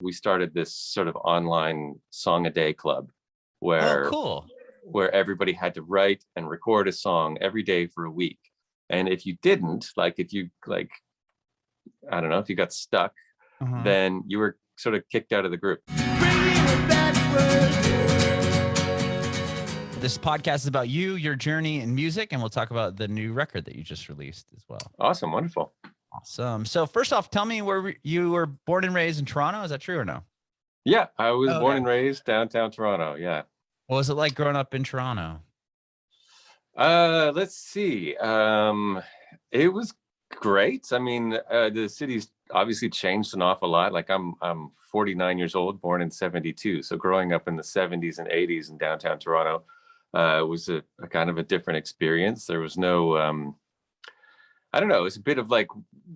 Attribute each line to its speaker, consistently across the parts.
Speaker 1: we started this sort of online song a day club
Speaker 2: Oh,
Speaker 1: where
Speaker 2: cool.
Speaker 1: everybody had to write and record a song every day for a week. And if you didn't, like if you like, I don't know, if you got stuck,
Speaker 2: Uh-huh.
Speaker 1: then you were sort of kicked out of the group.
Speaker 2: This podcast is about you, your journey in music, and we'll talk about the new record that you just released as well.
Speaker 1: Awesome, wonderful.
Speaker 2: Awesome. So first off, tell me where you were born and raised in Toronto. Is that true or no?
Speaker 1: Yeah, I was
Speaker 2: Oh,
Speaker 1: born
Speaker 2: okay.
Speaker 1: and raised downtown Toronto. Yeah.
Speaker 2: What was it like growing up in Toronto?
Speaker 1: Let's see. It was great. I mean, the city's obviously changed an awful lot. Like I'm 49 years old, born in 72. So growing up in the 70s and 80s in downtown Toronto was a kind of a different experience. There was no I don't know, it was a bit of like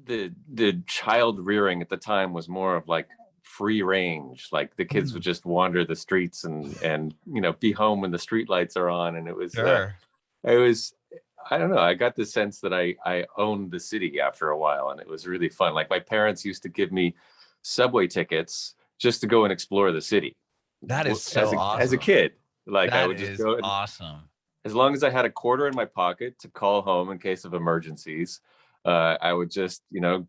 Speaker 1: the child rearing at the time was more of like free range. Like the kids would
Speaker 2: Mm,
Speaker 1: just wander the streets and be home when the street lights are on. And
Speaker 2: sure.
Speaker 1: it was, I don't know, I got the sense that I owned the city after a while, and it was really fun. Like my parents used to give me subway tickets just to go and explore the city
Speaker 2: That is
Speaker 1: as
Speaker 2: so
Speaker 1: a
Speaker 2: awesome.
Speaker 1: kid. Like I
Speaker 2: That
Speaker 1: would just
Speaker 2: is
Speaker 1: go, and
Speaker 2: awesome.
Speaker 1: as long as I had a quarter in my pocket to call home in case of emergencies, I would just,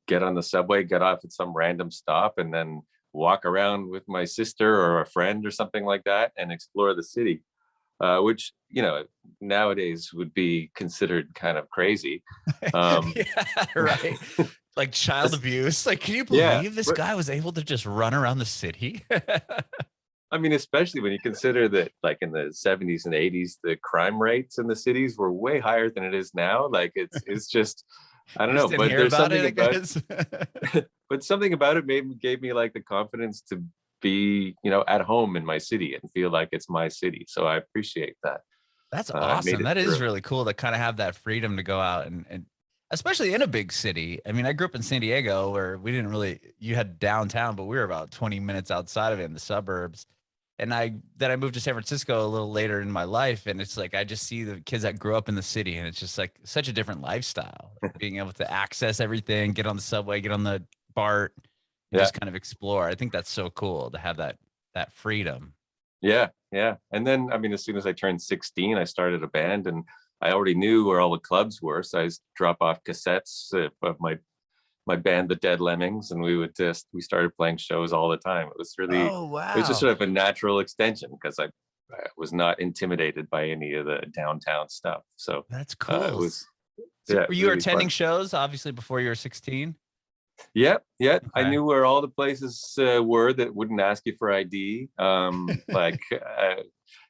Speaker 1: get on the subway, get off at some random stop, and then walk around with my sister or a friend or something like that and explore the city, which, nowadays would be considered kind of crazy. Um,
Speaker 2: Yeah, right. Like child abuse. Like, can you
Speaker 1: yeah,
Speaker 2: believe this
Speaker 1: but
Speaker 2: guy was able to just run around the city?
Speaker 1: I mean, especially when you consider that, like in the 70s and 80s, the crime rates in the cities were way higher than it is now. Like it's just, I don't
Speaker 2: You just
Speaker 1: know,
Speaker 2: didn't
Speaker 1: but
Speaker 2: hear
Speaker 1: there's
Speaker 2: about it,
Speaker 1: something
Speaker 2: I
Speaker 1: about
Speaker 2: guess.
Speaker 1: but something about it gave me like the confidence to be, at home in my city and feel like it's my city. So I appreciate that.
Speaker 2: That's
Speaker 1: I made
Speaker 2: awesome.
Speaker 1: it
Speaker 2: That is
Speaker 1: through.
Speaker 2: really cool to kind of have that freedom to go out and especially in a big city. I mean, I grew up in San Diego where we didn't really, you had downtown, but we were about 20 minutes outside of it in the suburbs. And I moved to San Francisco a little later in my life. And it's like, I just see the kids that grew up in the city, and it's just like such a different lifestyle, like being able to access everything, get on the subway, get on the BART, and
Speaker 1: Yeah.
Speaker 2: just kind of explore. I think that's so cool to have that freedom.
Speaker 1: Yeah. Yeah. And then, I mean, as soon as I turned 16, I started a band, and I already knew where all the clubs were. So I just drop off cassettes of my band, the Dead Lemmings, and we started playing shows all the time.
Speaker 2: Oh,
Speaker 1: It was just
Speaker 2: wow.
Speaker 1: sort of a natural extension because I was not intimidated by any of the downtown stuff. So
Speaker 2: That's
Speaker 1: it
Speaker 2: cool.
Speaker 1: was,
Speaker 2: So
Speaker 1: yeah,
Speaker 2: were you
Speaker 1: really
Speaker 2: attending
Speaker 1: fun.
Speaker 2: shows obviously before you were 16?
Speaker 1: Yeah, yeah. I
Speaker 2: Okay.
Speaker 1: knew where all the places were that wouldn't ask you for ID.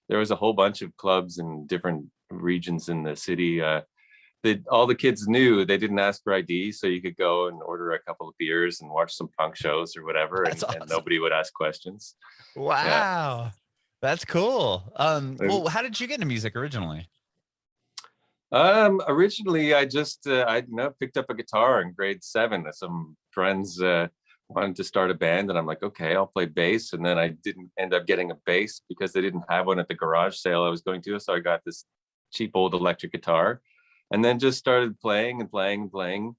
Speaker 1: There was a whole bunch of clubs in different regions in the city. All the kids knew they didn't ask for ID, so you could go and order a couple of beers and watch some punk shows or whatever,
Speaker 2: That's
Speaker 1: and
Speaker 2: awesome.
Speaker 1: nobody would ask questions. Yeah.
Speaker 2: Wow. That's cool.
Speaker 1: Uh,
Speaker 2: Well, how did you get into music originally?
Speaker 1: Originally, I picked up a guitar in grade 7. Some friends wanted to start a band, and I'm like, okay, I'll play bass. And then I didn't end up getting a bass because they didn't have one at the garage sale I was going to. So I got this cheap old electric guitar, and then just started playing and playing and playing.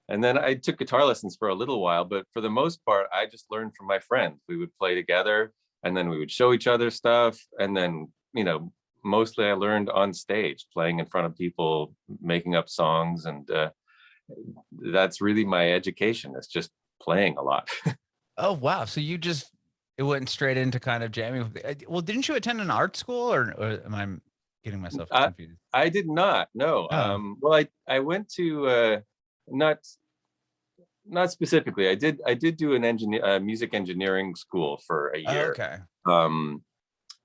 Speaker 1: And then I took guitar lessons for a little while, but for the most part, I just learned from my friends. We would play together, and then we would show each other stuff. And then, mostly I learned on stage, playing in front of people, making up songs. And that's really my education. It's just playing a lot.
Speaker 2: Oh, wow. So it went straight into kind of jamming. Well, didn't you attend an art school, or am I getting myself
Speaker 1: I,
Speaker 2: confused?
Speaker 1: I did not, no.
Speaker 2: Oh.
Speaker 1: Well, I went to, not not specifically. I did do an music engineering school for a
Speaker 2: Oh,
Speaker 1: year.
Speaker 2: okay.
Speaker 1: Um,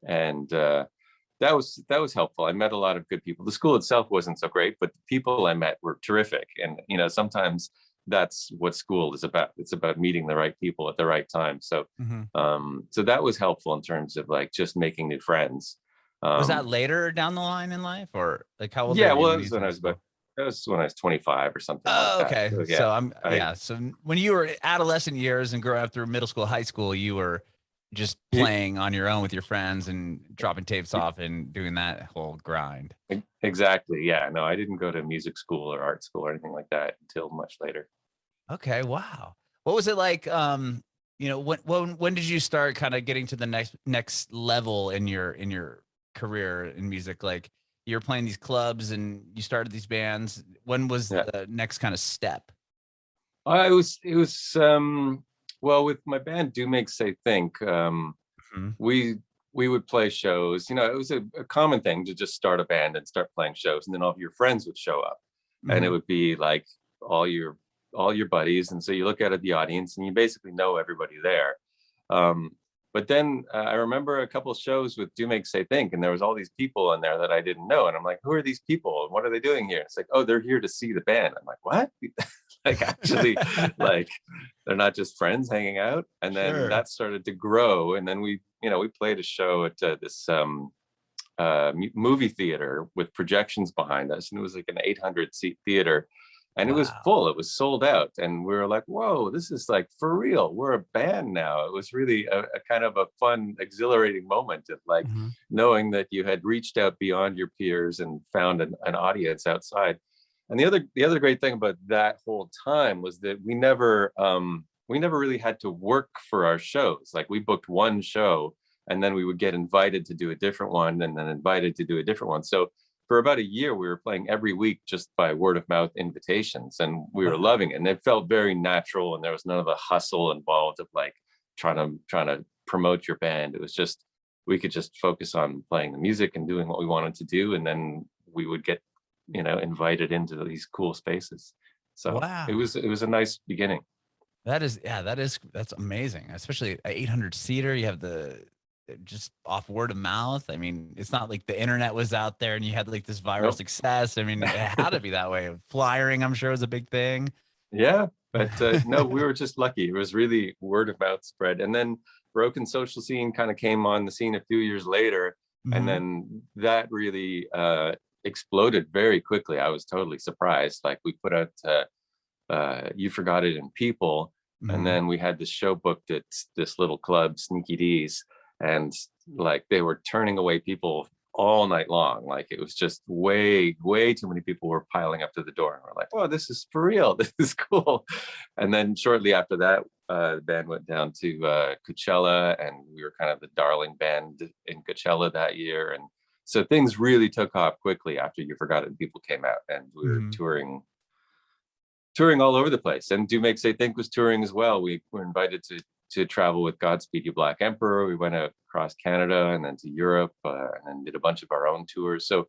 Speaker 1: and that was helpful. I met a lot of good people. The school itself wasn't so great, but the people I met were terrific. And sometimes that's what school is about. It's about meeting the right people at the right time. So
Speaker 2: Mhm.
Speaker 1: so that was helpful in terms of like just making new friends.
Speaker 2: Was that
Speaker 1: Um,
Speaker 2: later down the line in life, or like how old are
Speaker 1: yeah,
Speaker 2: you
Speaker 1: well,
Speaker 2: when you attended school?
Speaker 1: that was when I was 25 or something like
Speaker 2: Oh,
Speaker 1: that.
Speaker 2: okay.
Speaker 1: So yeah,
Speaker 2: So
Speaker 1: I
Speaker 2: So when you were adolescent years and growing up through middle school, high school, you were just playing on your own with your friends and dropping tapes off and doing that whole grind.
Speaker 1: exactly. Yeah, no, I didn't go to music school or art school or anything like that until much later.
Speaker 2: Okay. Wow. What was it like? you know, when did you start kind of getting to the next level in your career in music? Like you're playing these clubs and you started these bands. When was
Speaker 1: Yeah.
Speaker 2: the next kind of step?
Speaker 1: It was well, with my band Do Make Say Think,
Speaker 2: Mhm.
Speaker 1: we we would play shows. You know, it was a common thing to just start a band and start playing shows, and then all of your friends would show up, and it
Speaker 2: Mhm.
Speaker 1: would be like all your all your buddies, and so you look out at the audience and you basically know everybody there. Um, but then I remember a couple of shows with Do Make Say Think, and there was all these people in there that I didn't know, and I'm like, who are these people and what are they doing here? It's like, oh, they're here to see the band. I'm like, what? Like actually, like they're not just friends hanging out. And then
Speaker 2: Sure.
Speaker 1: that started to grow, and then we played a show at this movie theater with projections behind us, and it was like an 800 seat theater, and it was
Speaker 2: Wow.
Speaker 1: full. It was sold out, and we were like, whoa, this is like for real, we're a band now. It was really a kind of a fun, exhilarating moment of like
Speaker 2: Mhm.
Speaker 1: knowing that you had reached out beyond your peers and found an audience outside. And the other great thing about that whole time was that we never really had to work for our shows. Like we booked one show, and then we would get invited to do a different one, and then invited to do a different one. So for about a year, we were playing every week just by word of mouth invitations, and we were
Speaker 2: Wow.
Speaker 1: loving it. And it felt very natural, and there was none of the hustle involved of like trying to promote your band. It was just we could just focus on playing the music and doing what we wanted to do, and then we would get invited into these cool spaces. So it
Speaker 2: Wow.
Speaker 1: was it was a nice beginning.
Speaker 2: That is, yeah, that's amazing. Especially a 800 seater. You have the just off word of mouth. I mean, it's not like the internet was out there and you had like this viral
Speaker 1: Nope.
Speaker 2: success. I mean, it had to be that way. Flyering, I'm sure, was a big thing.
Speaker 1: Yeah, but no, we were just lucky. It was really word of mouth spread, and then Broken Social Scene kind of came on the scene a few years later, and
Speaker 2: Mhm.
Speaker 1: then that really exploded very quickly. I was totally surprised. Like we put out You Forgot It in People, and
Speaker 2: Mhm.
Speaker 1: then we had this show booked at this little club, Sneaky D's, and like they were turning away people all night long. Like it was just way too many people were piling up to the door, and we're like, "Oh, this is for real. This is cool." And then shortly after that, the band went down to Coachella, and we were kind of the darling band in Coachella that year, and so things really took off quickly after You Forgot It and People came out, and we were
Speaker 2: Mhm.
Speaker 1: touring all over the place. And Do Make Say Think was touring as well. We were invited to travel with Godspeed You Black Emperor. We went out across Canada and then to Europe, and then did a bunch of our own tours. So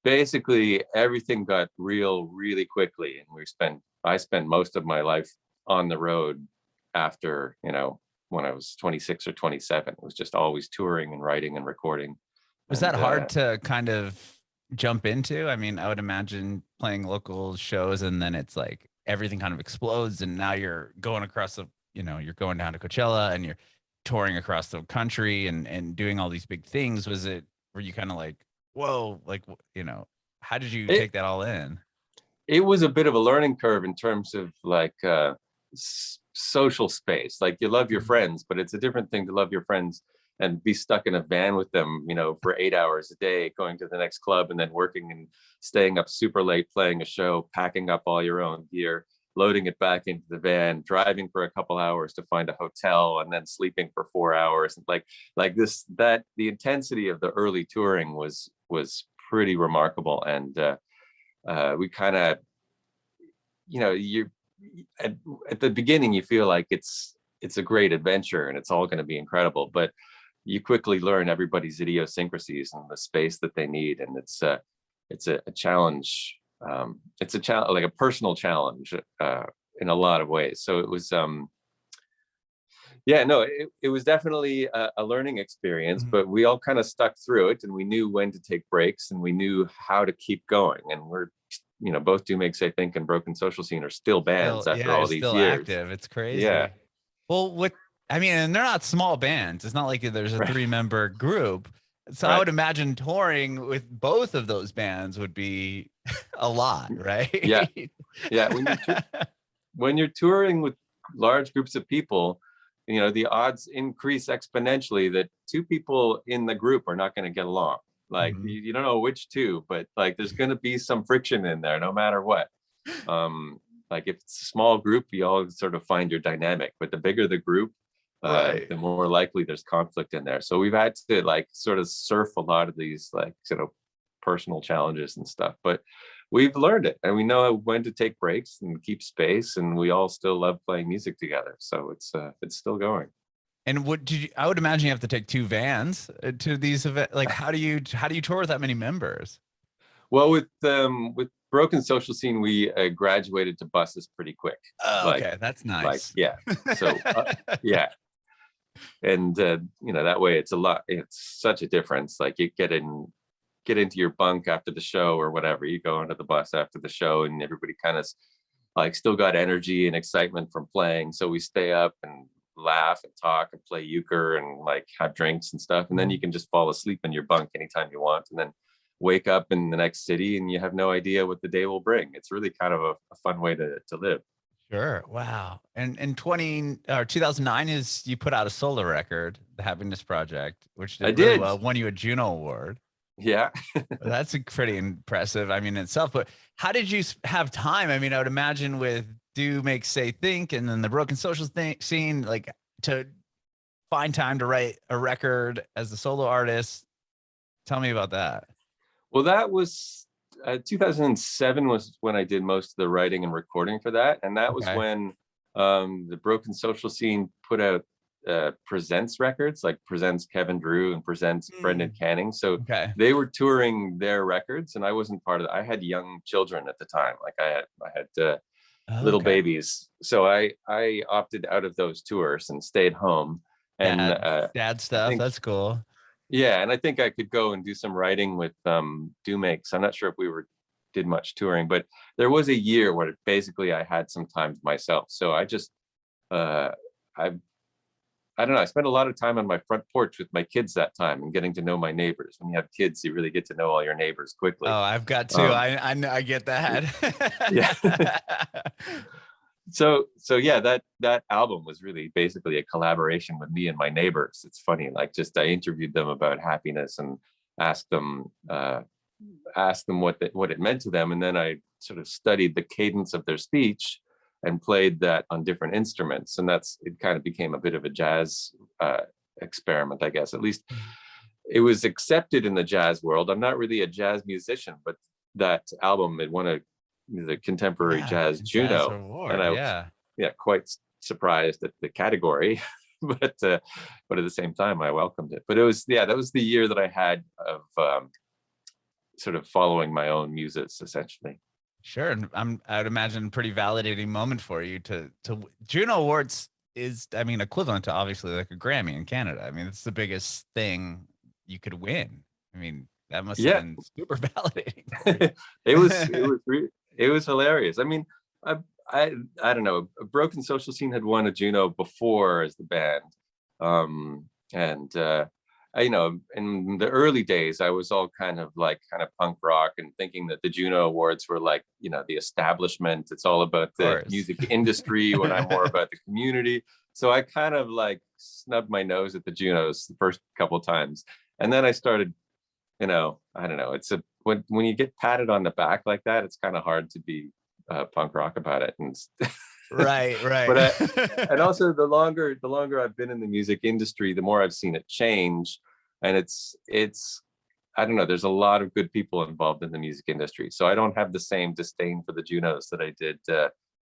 Speaker 1: basically everything got real really quickly, and I spent most of my life on the road after, when I was 26 or 27. It was just always touring and writing and recording.
Speaker 2: Was that
Speaker 1: And
Speaker 2: hard to kind of jump into? I mean, I would imagine playing local shows and then it's like everything kind of explodes and now you're going across you're going down to Coachella and you're touring across the country and doing all these big things. Were you kind of like, whoa, like, how did you
Speaker 1: it
Speaker 2: take that all in?
Speaker 1: it was a bit of a learning curve in terms of like social space. Like you love your
Speaker 2: Mhm.
Speaker 1: friends, but it's a different thing to love your friends and be stuck in a van with them, for 8 hours a day, going to the next club and then working and staying up super late playing a show, packing up all your own gear, loading it back into the van, driving for a couple hours to find a hotel, and then sleeping for 4 hours. Like this, that the intensity of the early touring was pretty remarkable. And we kind of, you at, at the beginning you feel like it's a great adventure and it's all going to be incredible, but you quickly learn everybody's idiosyncrasies and the space that they need, and it's a challenge. It's a challenge, like a personal challenge, in a lot of ways. So it was, yeah, no, it was definitely a learning experience,
Speaker 2: Mhm.
Speaker 1: but we all kind of stuck through it, and we knew when to take breaks, and we knew how to keep going. And we're, both Do Make Say Think and Broken Social Scene are still bands
Speaker 2: Still,
Speaker 1: after
Speaker 2: yeah,
Speaker 1: all
Speaker 2: it's
Speaker 1: these
Speaker 2: still
Speaker 1: years.
Speaker 2: active. It's
Speaker 1: Yeah,
Speaker 2: crazy. Well, I mean, and they're not small bands. It's not like there's a
Speaker 1: right,
Speaker 2: three-member group. So I
Speaker 1: right.
Speaker 2: would imagine touring with both of those bands would be a lot,
Speaker 1: Yeah,
Speaker 2: right?
Speaker 1: yeah. When you're touring with large groups of people, the odds increase exponentially that two people in the group are not going to get along. Like
Speaker 2: Mhm.
Speaker 1: you don't know which two, but like there's going to be some friction in there no matter what. um like if it's a small group, you all sort of find your dynamic, but the bigger the group, the more likely there's conflict in there. So we've had to like sort of surf a lot of these like sort of personal challenges and stuff, but we've learned it and we know when to take breaks and keep space, and we all still love playing music together. So it's still going.
Speaker 2: And what did you, I would imagine you have to take two vans to these events. Like, how do you tour with that many members?
Speaker 1: Well, with Broken Social Scene, we graduated to buses pretty quick.
Speaker 2: Oh, like, okay, that's nice.
Speaker 1: Like, yeah. So yeah, and you know, that way it's such a difference. Like you get into your bunk after the show or whatever, you go onto the bus after the show, and everybody kind of like still got energy and excitement from playing. So we stay up and laugh and talk and play euchre and like have drinks and stuff, and then you can just fall asleep in your bunk anytime you want, and then wake up in the next city and you have no idea what the day will bring. It's really kind of a fun way to live.
Speaker 2: Sure. Wow. And in 2009 is you put out a solo record, the Happiness Project, which did really well, won you a Juno Award.
Speaker 1: Yeah.
Speaker 2: That's pretty impressive, I mean, in itself. But how did you have time? I mean, I would imagine with Do Make Say Think and then the Broken Social Scene, like to find time to write a record as a solo artist. Tell me about that.
Speaker 1: Well, that was 2007 was when I did most of the writing and recording for that. And that was when the Broken Social Scene put out Presents records, like Presents Kevin Drew and Presents Brendan Canning. So they were touring their records, and I wasn't part of it. I had young children at the time. Like I had little babies. So I opted out of those tours and stayed home. And
Speaker 2: dad stuff. That's cool.
Speaker 1: Yeah, and I think I could go and do some writing with Do Makes. I'm not sure if we did much touring, but there was a year where basically I had some time to myself. So I just I don't know. I spent a lot of time on my front porch with my kids that time and getting to know my neighbors. When you have kids, you really get to know all your neighbors quickly.
Speaker 2: Oh, I've got two. I get that.
Speaker 1: Yeah. So yeah, that album was really basically a collaboration with me and my neighbors. It's funny, like just I interviewed them about happiness and asked them what it meant to them, and then I sort of studied the cadence of their speech and played that on different instruments, and it kind of became a bit of a jazz experiment, I guess. At least it was accepted in the jazz world. I'm not really a jazz musician, but that album, it won the contemporary jazz Juno
Speaker 2: Award,
Speaker 1: and I was quite surprised at the category, but at the same time I welcomed it. But it was that was the year that I had of sort of following my own muses, essentially.
Speaker 2: Sure. And I would imagine a pretty validating moment for you to Juno Awards is, I mean, equivalent to obviously like a Grammy in Canada. I mean, it's the biggest thing you could win. I mean, that must have been super validating.
Speaker 1: It was hilarious. I mean, I don't know. Broken Social Scene had won a Juno before as the band, you know, in the early days, I was all kind of punk rock and thinking that the Juno Awards were like, you know, the establishment. It's all about the music industry when I'm more about the community. So I kind of like snubbed my nose at the Junos the first couple of times, and then I started, you know, I don't know. It's when you get patted on the back like that, it's kind of hard to be punk rock about it. And
Speaker 2: right.
Speaker 1: But and also the longer I've been in the music industry, the more I've seen it change. And it's I don't know, there's a lot of good people involved in the music industry, so I don't have the same disdain for the Junos that I did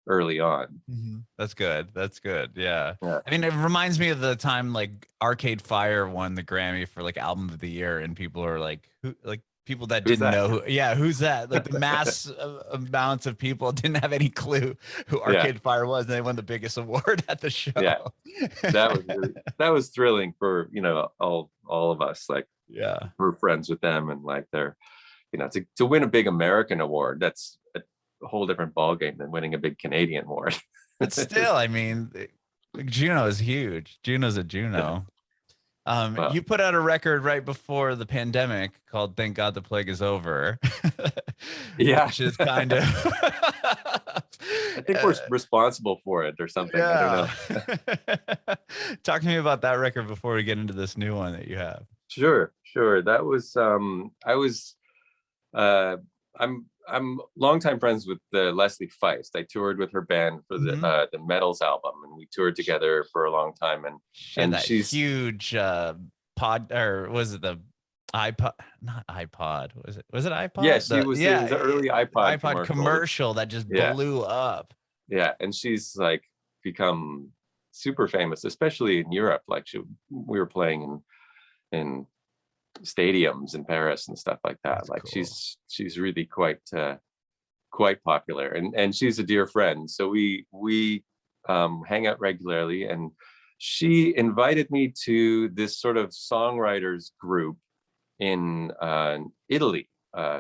Speaker 1: early on.
Speaker 2: That's good. Yeah. I mean, it reminds me of the time like Arcade Fire won the Grammy for like album of the year, and people are like, who, like people that didn't know who's that? Like the mass amounts of people didn't have any clue who Arcade Fire was, and they won the biggest award at the show.
Speaker 1: Yeah, that was thrilling for, you know, all of us. Like, we're friends with them, and like they're, you know, to win a big American award, that's a whole different ballgame than winning a big Canadian award.
Speaker 2: But still, I mean, Juno is huge. Juno's a Juno. Wow. You put out a record right before the pandemic called "Thank God the Plague Is Over." Which is kind of
Speaker 1: I think we're responsible for it or something. I don't know.
Speaker 2: Talk to me about that record before we get into this new one that you
Speaker 1: I'm longtime friends with Leslie Feist. I toured with her band for the Metals album, and we toured together for a long time.
Speaker 2: She had that
Speaker 1: she's
Speaker 2: huge pod, or was it the iPod? Not iPod. Was it iPod?
Speaker 1: yeah, she was the early iPod
Speaker 2: commercial that just blew up.
Speaker 1: Yeah, and she's like become super famous, especially in Europe. Like we were playing in stadiums in Paris and stuff like that. That's like cool. She's really quite popular, and she's a dear friend. So we hang out regularly, and she invited me to this sort of songwriters group in Italy.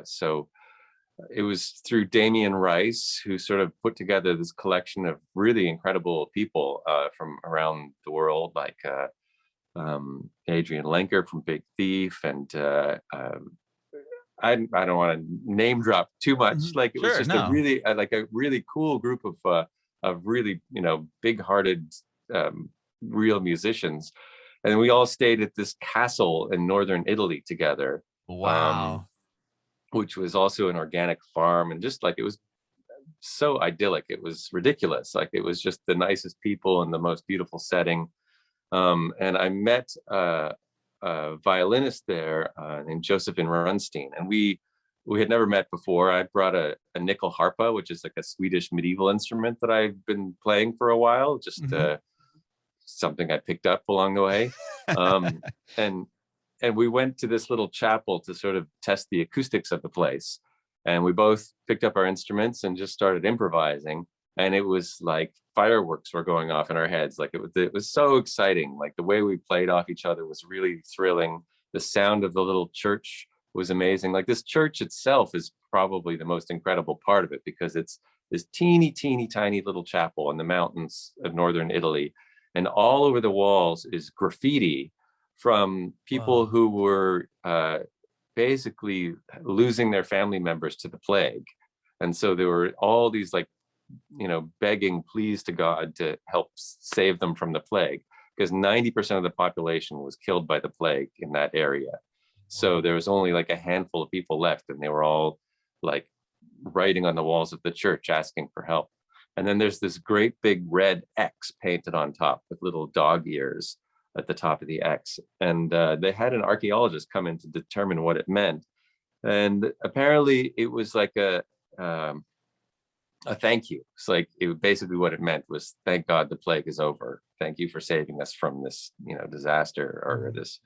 Speaker 1: So it was through Damien Rice, who sort of put together this collection of really incredible people from around the world, like Adrian Lenker from Big Thief, and I don't want to name drop too much. Like it was just a really cool group of really, you know, big-hearted real musicians, and we all stayed at this castle in northern Italy together.
Speaker 2: Wow.
Speaker 1: Which was also an organic farm, and just like it was so idyllic. It was ridiculous. Like it was just the nicest people and the most beautiful setting. And I met a violinist there named Josephine Runstein, and we had never met before. I brought a nickel harpa, which is like a Swedish medieval instrument that I've been playing for a while, just something I picked up along the way. And we went to this little chapel to sort of test the acoustics of the place. And we both picked up our instruments and just started improvising. And it was like fireworks were going off in our heads. Like it was so exciting. Like the way we played off each other was really thrilling. The sound of the little church was amazing. Like this church itself is probably the most incredible part of it, because it's this teeny, tiny little chapel in the mountains of northern Italy. And all over the walls is graffiti from people who were basically losing their family members to the plague. And so there were all these, like, you know, begging pleas to God to help save them from the plague, because 90% of the population was killed by the plague in that area. So there was only like a handful of people left, and they were all like writing on the walls of the church asking for help. And then there's this great big red X painted on top with little dog ears at the top of the X. And they had an archaeologist come in to determine what it meant. And apparently it was like a thank you. It's like, basically what it meant was, thank God the plague is over. Thank you for saving us from this, you know, disaster or this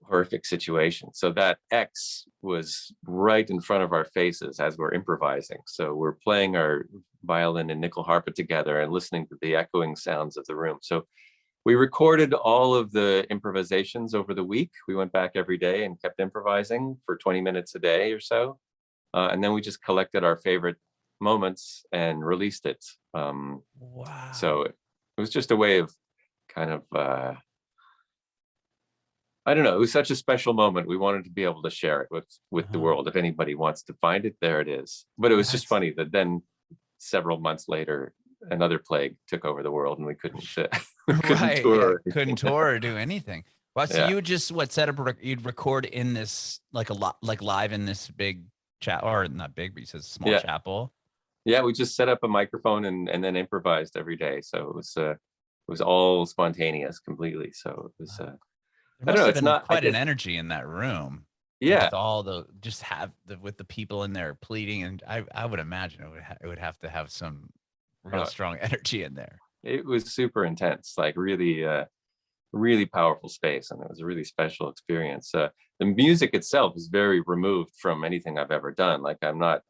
Speaker 1: horrific situation. So that X was right in front of our faces as we're improvising. So we're playing our violin and nickel harpa together and listening to the echoing sounds of the room. So we recorded all of the improvisations over the week. We went back every day and kept improvising for 20 minutes a day or so. And then we just collected our favorite moments and released it.
Speaker 2: Wow.
Speaker 1: So it was just a way of kind of, I don't know, it was such a special moment. We wanted to be able to share it with the world. If anybody wants to find it, there it is. But it was just funny that then several months later, another plague took over the world, and we couldn't tour.
Speaker 2: Yeah, couldn't tour or do anything. Well, so you would just set up, you'd record in this like live in this big chat, or not big, but he says small chapel.
Speaker 1: Yeah, we just set up a microphone and then improvised every day. So it was all spontaneous completely. So it was
Speaker 2: I don't know, it's not quite an energy in that room.
Speaker 1: Yeah,
Speaker 2: with all the with the people in there pleading, and I would imagine it would have to have some real strong energy in there.
Speaker 1: It was super intense, like really really powerful space, and it was a really special experience. The music itself is very removed from anything I've ever done. Like, I'm not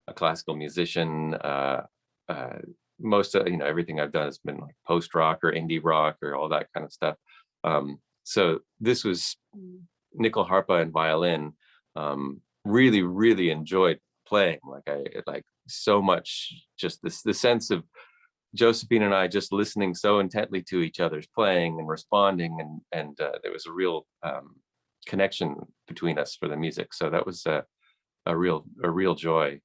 Speaker 1: a classical musician. Most of, everything I've done has been like post rock or indie rock or all that kind of stuff. So this was nickel harpa and violin. Really, really enjoyed playing. Like, I like so much, just the sense of Josephine and I just listening so intently to each other's playing and responding, and there was a real connection between us for the music. So that was a real joy,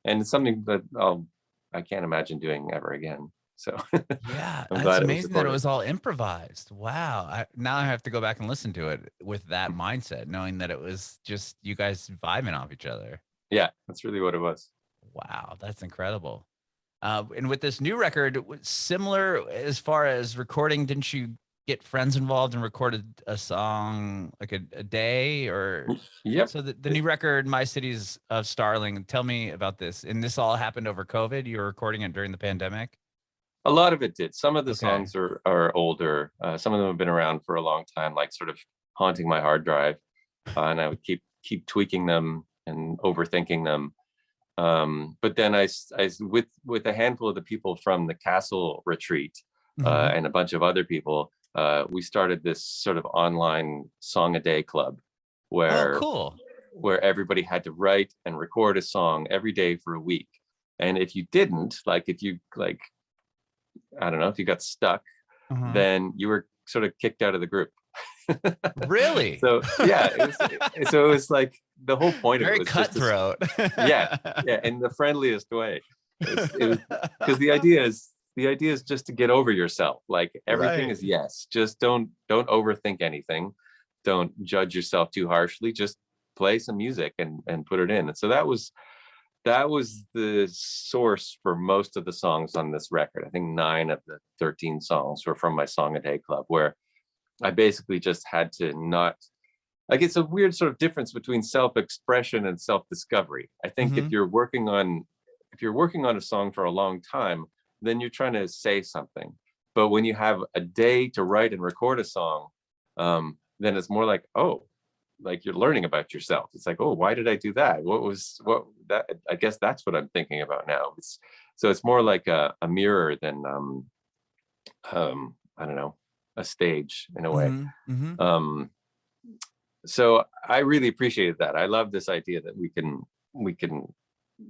Speaker 1: and it's something that I can't imagine doing ever again. So
Speaker 2: yeah, that's amazing that it was all improvised. Wow. Now I have to go back and listen to it with that mindset, knowing that it was just you guys vibing off each other.
Speaker 1: Yeah, that's really what it was.
Speaker 2: Wow, that's incredible. And with this new record, similar as far as recording, didn't you get friends involved and recorded a song like a day or?
Speaker 1: Yep.
Speaker 2: So the new record, My Cities of Starling, tell me about this. And this all happened over COVID? You were recording it during the pandemic?
Speaker 1: A lot of it did. Some of the
Speaker 2: Okay.
Speaker 1: songs are older. Some of them have been around for a long time, like sort of haunting my hard drive. And I would keep tweaking them and overthinking them. But then with a handful of the people from the castle retreat
Speaker 2: Mhm.
Speaker 1: and a bunch of other people, we started this sort of online song a day club
Speaker 2: Oh,
Speaker 1: where
Speaker 2: cool.
Speaker 1: everybody had to write and record a song every day for a week. And if you didn't, like if you like, I don't know, if you got stuck,
Speaker 2: Uh-huh.
Speaker 1: then you were sort of kicked out of the group.
Speaker 2: Really?
Speaker 1: So yeah, it was like the whole point of it
Speaker 2: Very
Speaker 1: was just this,
Speaker 2: cutthroat.
Speaker 1: yeah, yeah, in the friendliest way. It was because the idea is just to get over yourself. Like everything
Speaker 2: Right.
Speaker 1: is yes. Just don't overthink anything. Don't judge yourself too harshly. Just play some music and put it in. And so that was the source for most of the songs on this record. I think 9 of the 13 songs were from my Song a Day Club, where I basically just had to not, like, it's a weird sort of difference between self-expression and self-discovery. I think
Speaker 2: Mhm.
Speaker 1: if you're working on a song for a long time, then you're trying to say something. But when you have a day to write and record a song, then it's more like, oh, like you're learning about yourself. It's like, oh, why did I do that? What that? I guess that's what I'm thinking about now. So it's more like a mirror than I don't know, a stage in a way.
Speaker 2: Mhm. Mhm.
Speaker 1: Um, so I really appreciated that. I love this idea that we can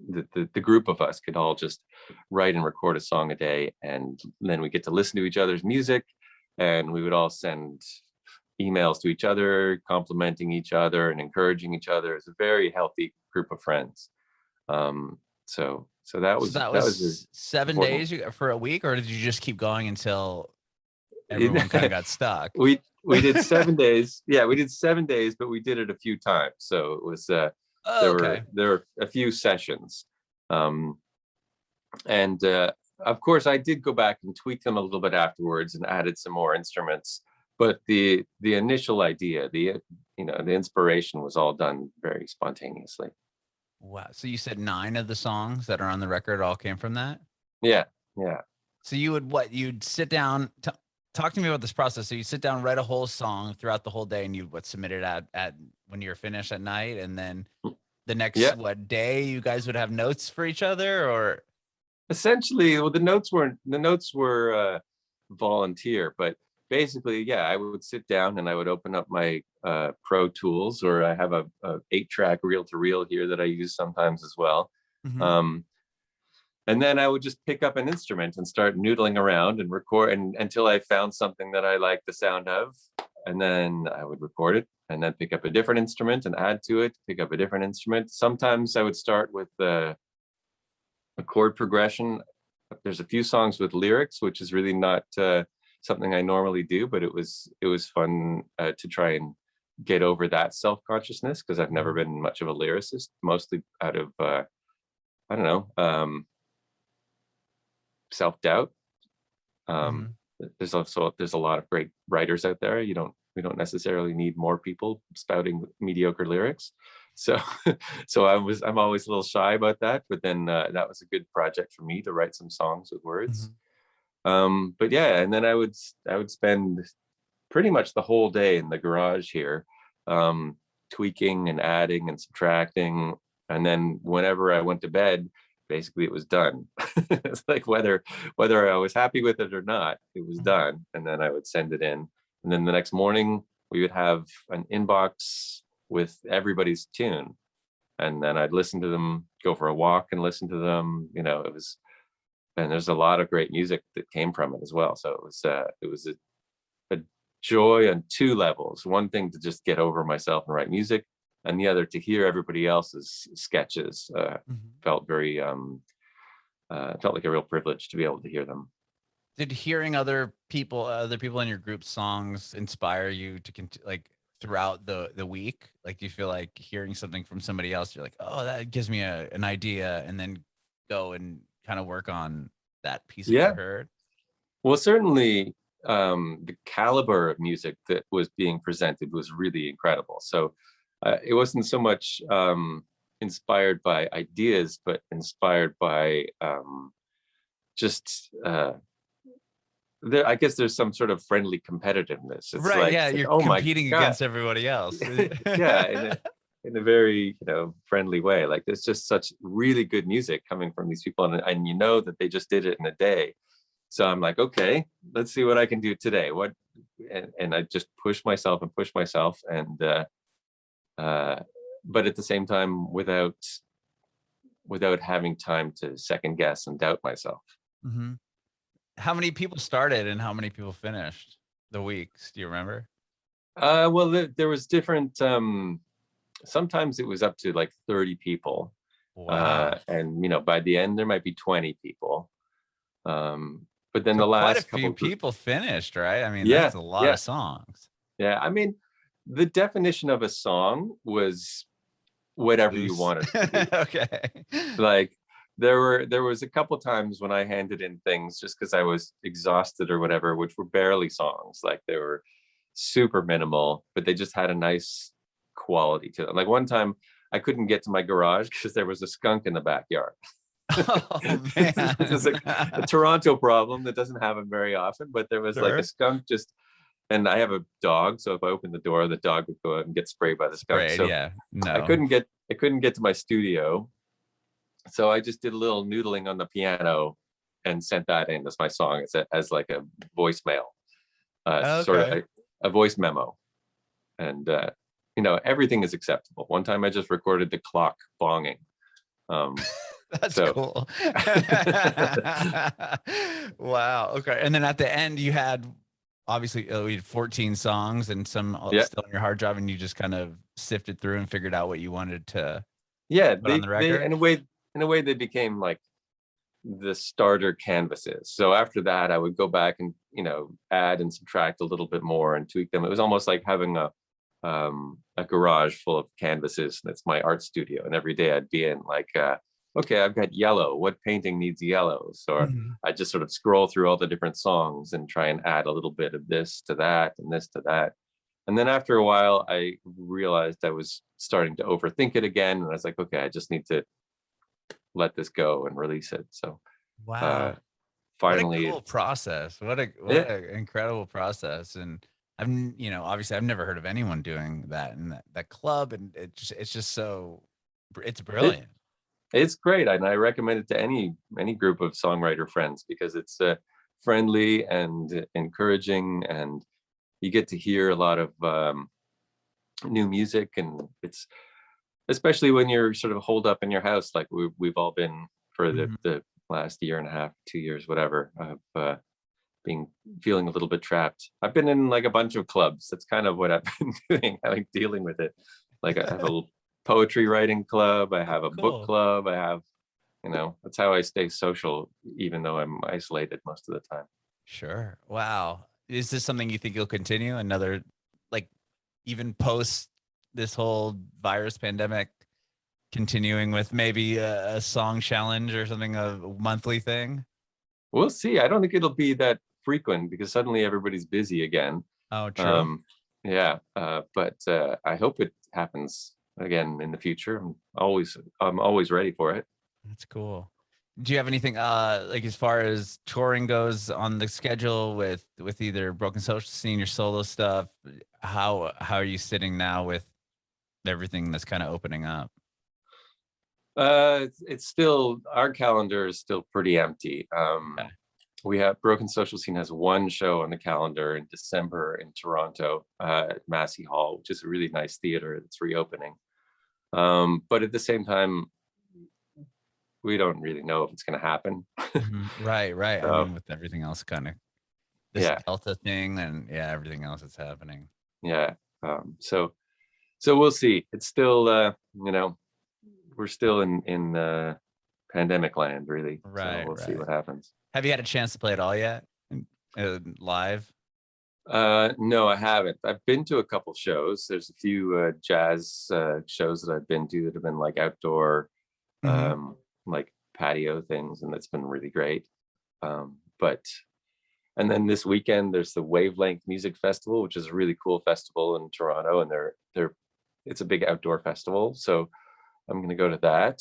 Speaker 1: the group of us could all just write and record a song a day, and then we get to listen to each other's music, and we would all send emails to each other, complimenting each other and encouraging each other. It's a very healthy group of friends. So that
Speaker 2: So
Speaker 1: was
Speaker 2: that
Speaker 1: that was
Speaker 2: was 7
Speaker 1: important.
Speaker 2: days for a week, or did you just keep going until everyone kind of got stuck?
Speaker 1: We did 7 days. Yeah, we did 7 days, but we did it a few times. So it was
Speaker 2: Oh, okay.
Speaker 1: there were a few sessions, um, and of course I did go back and tweak them a little bit afterwards and added some more instruments. But the initial idea, the inspiration was all done very spontaneously.
Speaker 2: Wow. So you said 9 of the songs that are on the record all came from that?
Speaker 1: Yeah, yeah.
Speaker 2: So you would you'd sit down, talk to me about this process. So you sit down, write a whole song throughout the whole day, and you submit it at when you're finished at night, and then the next
Speaker 1: Yeah,
Speaker 2: day you guys would have notes for each other, or
Speaker 1: essentially, well, the notes were volunteer, but basically, yeah, I would sit down and I would open up my Pro Tools, or I have a 8-track reel to reel here that I use sometimes as well.
Speaker 2: Mhm.
Speaker 1: Um, and then I would just pick up an instrument and start noodling around and record until I found something that I liked the sound of, and then I would record it, and then pick up a different instrument and add to it, pick up a different instrument. Sometimes I would start with a chord progression. There's a few songs with lyrics, which is really not something I normally do, but it was fun to try and get over that self-consciousness, because I've never
Speaker 2: Mhm.
Speaker 1: been much of a lyricist, mostly out of I don't know, self-doubt. Um,
Speaker 2: Mhm.
Speaker 1: there's a lot of great writers out there. We don't necessarily need more people spouting mediocre lyrics. So so I'm always a little shy about that, but then that was a good project for me to write some songs with words.
Speaker 2: Mhm.
Speaker 1: But yeah, and then I would spend pretty much the whole day in the garage here, um, tweaking and adding and subtracting. And then whenever I went to bed, basically it was done. It's like whether I was happy with it or not, it was
Speaker 2: Mhm.
Speaker 1: done. And then I would send it in. And then the next morning we would have an inbox with everybody's tune. And then I'd listen to them, go for a walk and listen to them. And there's a lot of great music that came from it as well. So it was a joy on 2 levels. One thing to just get over myself and write music, and the other to hear everybody else's sketches.
Speaker 2: Mhm.
Speaker 1: Felt very felt like a real privilege to be able to hear them.
Speaker 2: Did hearing other people in your group songs inspire you to like throughout the week? Like, do you feel like hearing something from somebody else, you're like, oh, that gives me an idea, and then go and kind of work on that piece that you
Speaker 1: Yeah.
Speaker 2: heard?
Speaker 1: Well, certainly the caliber of music that was being presented was really incredible. So it wasn't so much inspired by ideas, but inspired by just I guess there's some sort of friendly competitiveness.
Speaker 2: Right. Yeah.
Speaker 1: It's like,
Speaker 2: You're
Speaker 1: oh my
Speaker 2: competing
Speaker 1: God.
Speaker 2: against everybody else.
Speaker 1: Yeah, in a very, friendly way. Like there's just such really good music coming from these people, and you know that they just did it in a day. So I'm like, okay, let's see what I can do today. And I just push myself and push myself, and but at the same time, without having time to second guess and doubt myself.
Speaker 2: Mhm. How many people started and how many people finished the weeks? Do you remember?
Speaker 1: Well, there was different. Sometimes it was up to like 30 people,
Speaker 2: Wow.
Speaker 1: and by the end there might be 20 people. But then
Speaker 2: So
Speaker 1: the
Speaker 2: quite a
Speaker 1: last
Speaker 2: few
Speaker 1: couple,
Speaker 2: people finished, right? I mean,
Speaker 1: yeah,
Speaker 2: that's a lot
Speaker 1: yeah,
Speaker 2: of songs.
Speaker 1: yeah. I mean, the definition of a song was whatever you
Speaker 2: Loose.
Speaker 1: wanted it to be.
Speaker 2: Okay.
Speaker 1: Like there was a couple times when I handed in things just because I was exhausted or whatever, which were barely songs. Like they were super minimal, but they just had a nice quality to them. Like one time I couldn't get to my garage because there was a skunk in the backyard.
Speaker 2: Oh,
Speaker 1: This is a
Speaker 2: man.
Speaker 1: Toronto problem that doesn't happen very often, but there was like a
Speaker 2: Sure.
Speaker 1: skunk just, and I have a dog, so if I opened the door, the dog would go out and get sprayed by the skunk.
Speaker 2: Sprayed,
Speaker 1: So
Speaker 2: yeah.
Speaker 1: I
Speaker 2: No.
Speaker 1: couldn't get I couldn't get to my studio, so I just did a little noodling on the piano and sent that in as my song as like a voicemail, sort of
Speaker 2: Okay.
Speaker 1: a voice memo, and everything is acceptable. One time I just recorded the clock bonging.
Speaker 2: That's
Speaker 1: So
Speaker 2: cool. Wow. Okay. And then at the end, you had obviously we had 14 songs and some
Speaker 1: yeah,
Speaker 2: still on your hard drive, and you just kind of sifted through and figured out what you wanted to
Speaker 1: yeah,
Speaker 2: put on the
Speaker 1: they
Speaker 2: record.
Speaker 1: in a way they became like the starter canvases. So after that, I would go back and add and subtract a little bit more and tweak them. It was almost like having a garage full of canvases. That's my art studio, and every day I'd be in like, okay, I've got yellow. What painting needs yellows? Or
Speaker 2: Mhm.
Speaker 1: I just sort of scroll through all the different songs and try and add a little bit of this to that and this to that. And then after a while, I realized I was starting to overthink it again, and I was like, okay, I just need to let this go and release it. So uh,
Speaker 2: Wow. What a
Speaker 1: finally,
Speaker 2: cool process. What
Speaker 1: yeah,
Speaker 2: a incredible process. And obviously I've never heard of anyone doing that in that club. And it's just so, it's
Speaker 1: it
Speaker 2: brilliant.
Speaker 1: it's great, and I recommend it to any group of songwriter friends because it's friendly and encouraging, and you get to hear a lot of new music, and it's especially when you're sort of holed up in your house, like we've all been for
Speaker 2: Mhm.
Speaker 1: the last year and a half, 2 years, whatever, of being feeling a little bit trapped. I've been in like a bunch of clubs. That's kind of what I've been doing, like dealing with it. Like I have a poetry writing club, I have a book
Speaker 2: Cool.
Speaker 1: club, I have, that's how I stay social, even though I'm isolated most of the time.
Speaker 2: Sure. Wow. Is this something you think you'll continue another, like, even post this whole virus pandemic, continuing with maybe a song challenge or something, a monthly thing?
Speaker 1: We'll see. I don't think it'll be that frequent because suddenly everybody's busy again.
Speaker 2: Oh, true.
Speaker 1: Um, yeah, but I hope it happens again in the future. I'm always ready for it.
Speaker 2: That's cool. Do you have anything like as far as touring goes on the schedule with either Broken Social Scene, your solo stuff? How are you sitting now with everything that's kind of opening up?
Speaker 1: It's still, our calendar is still pretty empty.
Speaker 2: Okay.
Speaker 1: We have Broken Social Scene has one show on the calendar in December in Toronto at Massey Hall, which is a really nice theater that's reopening. But at the same time, we don't really know if it's going to happen.
Speaker 2: Mhm. Right, right. I
Speaker 1: So
Speaker 2: mean, with everything else kind of this
Speaker 1: yeah,
Speaker 2: Delta thing and yeah, everything else that's happening.
Speaker 1: yeah. So we'll see. It's still, we're still in pandemic land, really. So
Speaker 2: Right,
Speaker 1: we'll see
Speaker 2: right.
Speaker 1: what happens.
Speaker 2: Have you had a chance to play it all yet? Live?
Speaker 1: No, I haven't. I've been to a couple shows. There's a few jazz shows that I've been to that have been like outdoor,
Speaker 2: Mhm.
Speaker 1: like patio things, and that's been really great. But and then this weekend there's the Wavelength Music Festival, which is a really cool festival in Toronto, and they're it's a big outdoor festival. So I'm going to go to that.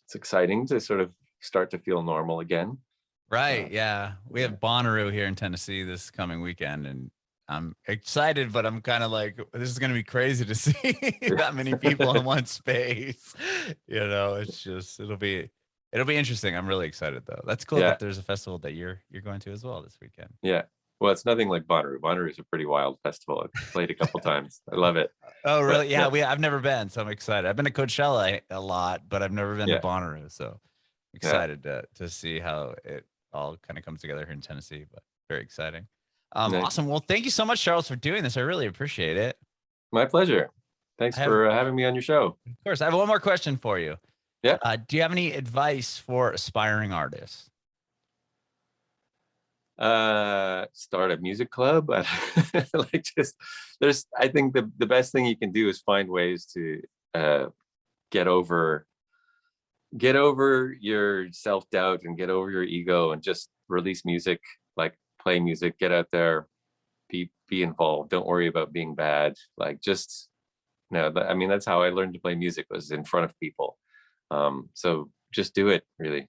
Speaker 1: It's exciting to sort of start to feel normal again.
Speaker 2: Right. Yeah. We
Speaker 1: Yeah.
Speaker 2: have Bonnaroo here in Tennessee this coming weekend, and I'm excited, but I'm kind of like, this is going to be crazy to see that many people in one space. It's just, it'll be interesting. I'm really excited though. That's cool
Speaker 1: Yeah.
Speaker 2: that there's a festival that you're going to as well this weekend.
Speaker 1: Yeah. Well, it's nothing like Bonnaroo. Bonnaroo is a pretty wild festival. I've played a couple times. I love it.
Speaker 2: Oh,
Speaker 1: But
Speaker 2: really? Yeah. I've never been, so I'm excited. I've been to Coachella a lot, but I've never been to
Speaker 1: yeah,
Speaker 2: Bonnaroo. So
Speaker 1: yeah,
Speaker 2: excited to see how it all kind of comes together here in Tennessee, but very exciting.
Speaker 1: nice.
Speaker 2: Awesome. Well, thank you so much, Charles, for doing this. I really appreciate it.
Speaker 1: My pleasure. Thanks
Speaker 2: I have,
Speaker 1: for having me on your show.
Speaker 2: of course, I have one more question for you.
Speaker 1: Yeah.
Speaker 2: Do you have any advice for aspiring artists?
Speaker 1: Start a music club. Like just I think the best thing you can do is find ways to uh get over your self-doubt and get over your ego and just release music, like play music, get out there, be involved. Don't worry about being bad. Like just no, I mean that's how I learned to play music, was in front of people. So just do it, really.